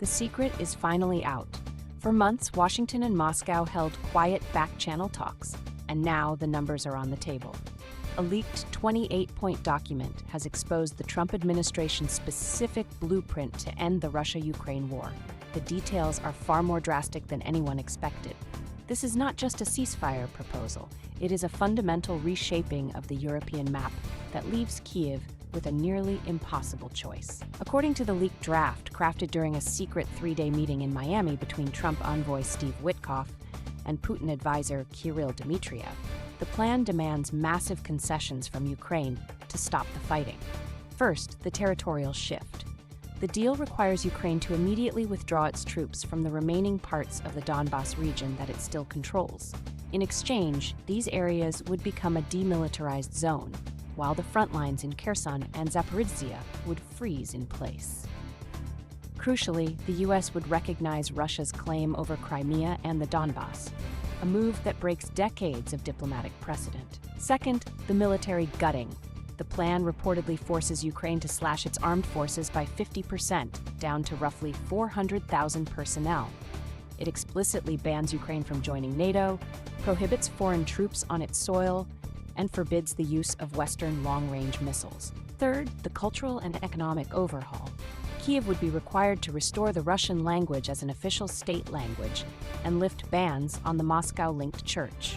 The secret is finally out. For months, Washington and Moscow held quiet back-channel talks, and now the numbers are on the table. A leaked 28-point document has exposed the Trump administration's specific blueprint to end the Russia-Ukraine war. The details are far more drastic than anyone expected. This is not just a ceasefire proposal, it is a fundamental reshaping of the European map that leaves Kyiv with a nearly impossible choice. According to the leaked draft, crafted during a secret 3-day meeting in Miami between Trump envoy Steve Witkoff and Putin advisor Kirill Dmitriev, the plan demands massive concessions from Ukraine to stop the fighting. First, the territorial shift. The deal requires Ukraine to immediately withdraw its troops from the remaining parts of the Donbas region that it still controls. In exchange, these areas would become a demilitarized zone, while the front lines in Kherson and Zaporizhzhia would freeze in place. Crucially, the U.S. would recognize Russia's claim over Crimea and the Donbas, a move that breaks decades of diplomatic precedent. Second, the military gutting. The plan reportedly forces Ukraine to slash its armed forces by 50%, down to roughly 400,000 personnel. It explicitly bans Ukraine from joining NATO, prohibits foreign troops on its soil, and forbids the use of Western long-range missiles. Third, the cultural and economic overhaul. Kyiv would be required to restore the Russian language as an official state language and lift bans on the Moscow-linked church.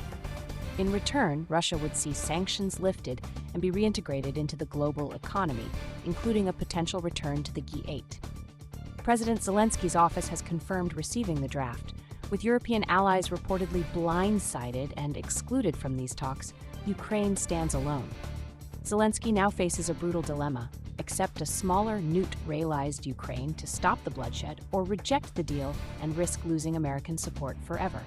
In return, Russia would see sanctions lifted and be reintegrated into the global economy, including a potential return to the G8. President Zelensky's office has confirmed receiving the draft. With European allies reportedly blindsided and excluded from these talks, Ukraine stands alone. Zelensky now faces a brutal dilemma: accept a smaller, neutralized Ukraine to stop the bloodshed, or reject the deal and risk losing American support forever.